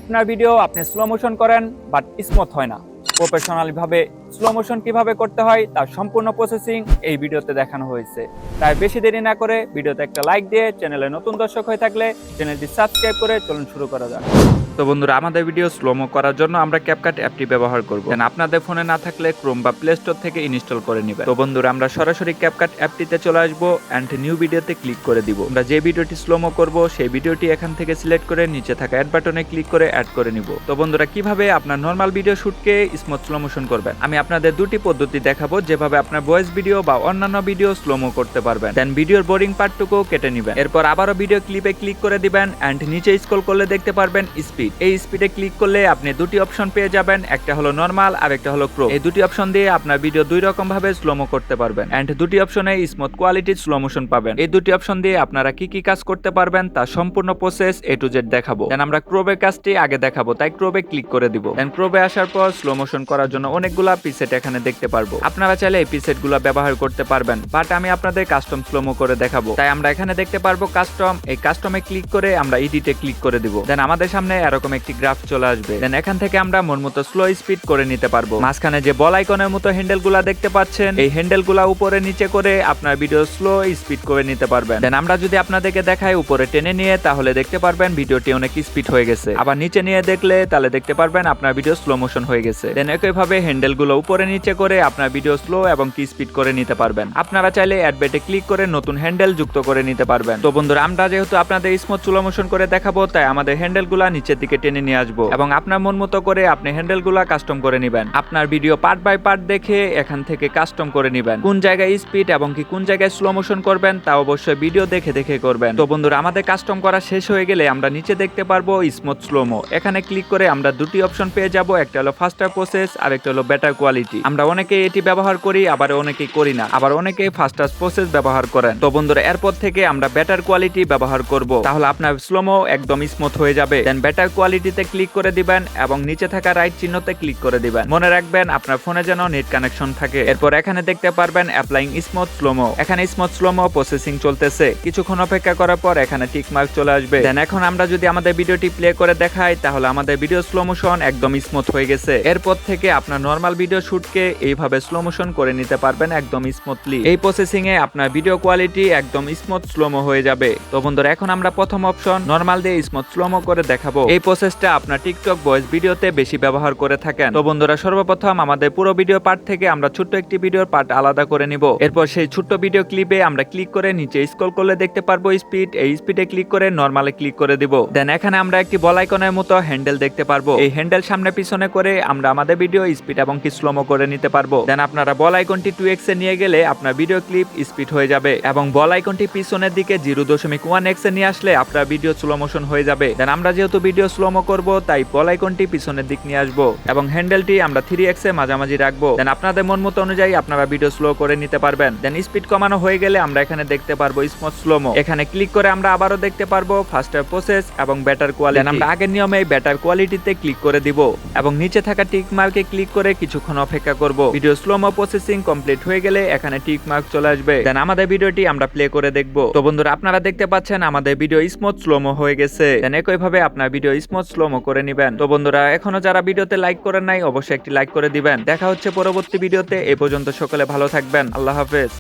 আপনার ভিডিও আপনি slow motion করেন বাট স্মুথ হয় না। প্রফেশনাল ভাবে স্লো মোশন কিভাবে করতে হয় তার সম্পূর্ণ প্রসেসিং এই ভিডিওতে দেখানো হয়েছে। তাই বেশি দেরি না করে ভিডিওতে একটা লাইক দিয়ে চ্যানেলে নতুন দর্শক হয়ে থাকলে চ্যানেলটি সাবস্ক্রাইব করে চলুন শুরু করা যাক। তো বন্ধুরা, আমাদের ভিডিও স্লোমো করার জন্য আমরা ক্যাপকাট অ্যাপটি ব্যবহার করব। আপনাদের ফোনে না থাকলে ক্রোম বা প্লে স্টোর থেকে ইনস্টল করে নেবেন। তো বন্ধুরা, আমরা সরাসরি ক্যাপকাট অ্যাপটিতে চলে আসবো এন্ড নিউ ভিডিওতে ক্লিক করে দিব। আমরা যে ভিডিওটি স্লোমো করব সেই ভিডিওটি এখান থেকে সিলেক্ট করে নিচে থাকা অ্যাড বাটনে ক্লিক করে অ্যাড করে নিব। তো বন্ধুরা, কিভাবে আপনার নরমাল ভিডিও শুটকে স্মুথ স্লো মোশন করবেন আমি আপনাদের দুটি পদ্ধতি দেখাবো, যেভাবে আপনার ভয়েস ভিডিও বা অন্যান্য ভিডিও স্লোমো করতে পারবেন। দেন ভিডিওর বোরিং পার্টটুকু কেটে নেবেন। এরপর আবারও ভিডিও ক্লিপে ক্লিক করে দিবেন এন্ড নিচে স্ক্রল করলে দেখতে পারবেন স্পিড। এই স্পিডে ক্লিক করলে আপনি দুটি অপশন পেয়ে যাবেন, একটা হলো নরমাল আর একটা হলো ক্রপ। এই দুটি অপশন দিয়ে আপনার ভিডিও দুই রকম ভাবে স্লোমো করতে পারবেন এন্ড দুটি অপশনে স্মুথ কোয়ালিটির স্লো মোশন পাবেন। এই দুটি অপশন দিয়ে আপনারা কি কি কাজ করতে পারবেন তার সম্পূর্ণ প্রসেস এ টু জেড দেখাবো। দেন আমরা ক্রপের কাজটি আগে দেখাবো, তাই ক্রপে ক্লিক করে দিব। দেন ক্রপে আসার পর স্লো মোশন করার জন্য অনেকগুলা প্রিসেট এখানে দেখতে পারবো। আপনারা চাইলে এই প্রিসেটগুলো ব্যবহার করতে পারবেন, বাট আমি আপনাদের কাস্টম স্লোমো করে দেখাবো। তাই আমরা এখানে দেখতে পারবো কাস্টম। এই কাস্টমে ক্লিক করে আমরা এডিটে ক্লিক করে দিব। দেন আমাদের সামনে এরকম একটি গ্রাফ চলে আসবে। দেন এখান থেকে আমরা মন মতো স্লো স্পিড করে নিতে পারবো। মাঝখানে যে বল আইকনের মতো হ্যান্ডেল গুলা দেখতে পাচ্ছেন, এই হ্যান্ডেল গুলা উপরে নিচে করে আপনার ভিডিও স্লো স্পিড করে নিতে পারবেন। দেন আমরা যদি আপনাদেরকে দেখাই উপরে টেনে নিয়ে, তাহলে দেখতে পারবেন ভিডিওটি অনেক স্পিড হয়ে গেছে। আবার নিচে নিয়ে দেখলে তাহলে দেখতে পারবেন আপনার ভিডিও স্লো মোশন হয়ে গেছে। দেন একইভাবে হ্যান্ডেল গুলো উপরে নিচে করে আপনার ভিডিও স্লো এবং কি স্পিড করে নিতে পারবেন। আপনারা চাইলে অ্যাডবেটে ক্লিক করে নতুন হ্যান্ডেল যুক্ত করে নিতে পারবেন। তো বন্ধুরা, আমরা যেহেতু আপনাদের স্মুথ স্লো মোশন করে দেখাবো, তাই আমাদের হ্যান্ডেল গুলা নিচের দিকে টেনে নিয়ে আসবো এবং আপনার মন মতো করে আপনি হ্যান্ডেল গুলা কাস্টম করে নেবেন। আপনার ভিডিও পার্ট বাই পার্ট দেখে এখান থেকে কাস্টম করে নেবেন। কোন জায়গায় স্পিড এবং কি কোন জায়গায় স্লো মোশন করবেন তা অবশ্যই ভিডিও দেখে দেখে করবেন। তো বন্ধুরা, আমাদের কাস্টম করা শেষ হয়ে গেলে আমরা নিচে দেখতে পারবো স্মুথ স্লোমো। এখানে ক্লিক করে আমরা দুটি অপশন পেয়ে যাব, একটা হলো ফাস্টার প্রসেস আর একটা হলো বেটার কোয়ালিটি। আমরা অনেকে এটি ব্যবহার করি, আবার অনেকেই করি না, আবার অনেকে ফাস্টার প্রসেস ব্যবহার করেন। তো বন্ধুরা, এরপর থেকে আমরা বেটার কোয়ালিটি ব্যবহার করব, তাহলে আপনার স্লোমো একদম স্মুথ হয়ে যাবে। দেন বেটার কোয়ালিটিতে ক্লিক করে দিবেন এবং নিচে থাকা রাইট চিহ্নতে ক্লিক করে দিবেন। মনে রাখবেন আপনার ফোনে যেন নেট কানেকশন থাকে। এরপর এখানে দেখতে পারবেন অ্যাপ্লাইং স্মুথ স্লোমো। এখানে স্মুথ স্লোমো প্রসেসিং চলতেছে। কিছুক্ষণ অপেক্ষা করার পর এখানে টিক মার্ক চলে আসবে। দেন এখন আমরা যদি আমাদের ভিডিওটি প্লে করে দেখাই, তাহলে আমাদের ভিডিও স্লো মোশন একদম স্মুথ হয়ে গেছে। এরপর থেকে আপনার নরমাল ভিডিও শুটকে এইভাবে স্লো মোশন করে নিতে পারবেন একদম স্মুথলি। এই প্রসেসিং এ আপনার ভিডিও কোয়ালিটি একদম স্মুথ স্লোমো হয়ে যাবে। তো বন্ধুরা, এখন আমরা প্রথম অপশন নরমাল দিয়ে স্মুথ স্লোমো করে দেখাবো। এই প্রসেসটা আপনার টিকটক ভয়েস ভিডিওতে বেশি ব্যবহার করে থাকেন। তো বন্ধুরা, সর্বপ্রথম আমাদের পুরো ভিডিও পার্ট থেকে আমরা ছোট্ট একটি ভিডিওর পার্ট আলাদা করে নিব। এরপর সেই ছোট্ট ভিডিও ক্লিপে আমরা ক্লিক করে নিচে স্ক্রল করলে দেখতে পারবো স্পিড। এই স্পিডে ক্লিক করে নরমালে ক্লিক করে দিব। দেন এখানে আমরা একটি বল আইকনের মতো হ্যান্ডেল দেখতে পারবো। এই হ্যান্ডেল সামনে পিছনে করে আমরা আমাদের ভিডিও স্পিড এবং কি স্লোমো করে নিতে পারবো। দেন আপনারা বল আইকনটি 2x এ নিয়ে গেলে আপনার ভিডিও ক্লিপ স্পিড হয়ে যাবে এবং বল আইকনটি পিছনের দিকে 0.1x এ নিয়ে আসলে আপনার ভিডিও স্লো মোশন হয়ে যাবে। দেন আমরা যেহেতু ভিডিও স্লোমো করব, তাই বল আইকনটি পিছনের দিক নিয়ে আসবো এবং হ্যান্ডেলটি আমরা 3x এ মাঝামাঝি রাখবো। দেন আপনাদের মন মতো অনুযায়ী আপনারা ভিডিও স্লো করে নিতে পারবেন। দেন স্পিড কমানো হয়ে গেলে আমরা এখানে দেখতে পারবো স্মুথ স্লোমো। এখানে ক্লিক করে আমরা আবারও দেখতে পারবো ফাস্টার প্রসেস এবং বেটার কোয়ালিটি। আমরা আগের নিয়মে বেটার কোয়ালিটিতে ক্লিক করে দিব এবং নিচে থাকা টিক মার্কে ক্লিক করে কিছুক্ষণ অপেক্ষা করব। ভিডিও স্লোমো প্রসেসিং কমপ্লিট হয়ে গেলে এখানে টিক মার্ক চলে আসবে। দেন আমাদের ভিডিওটি আমরা প্লে করে দেখব। তো বন্ধুরা, আপনারা দেখতে পাচ্ছেন আমাদের ভিডিও স্মুথ স্লোমো হয়ে গেছে। দেন একইভাবে আপনার ভিডিও স্মুথ স্লোমো করে নেবেন। তো বন্ধুরা, এখনো যারা ভিডিওতে লাইক করেন নাই অবশ্যই একটি লাইক করে দিবেন। দেখা হচ্ছে পরবর্তী ভিডিওতে। এই পর্যন্ত সকলে ভালো থাকবেন। আল্লাহ হাফেজ।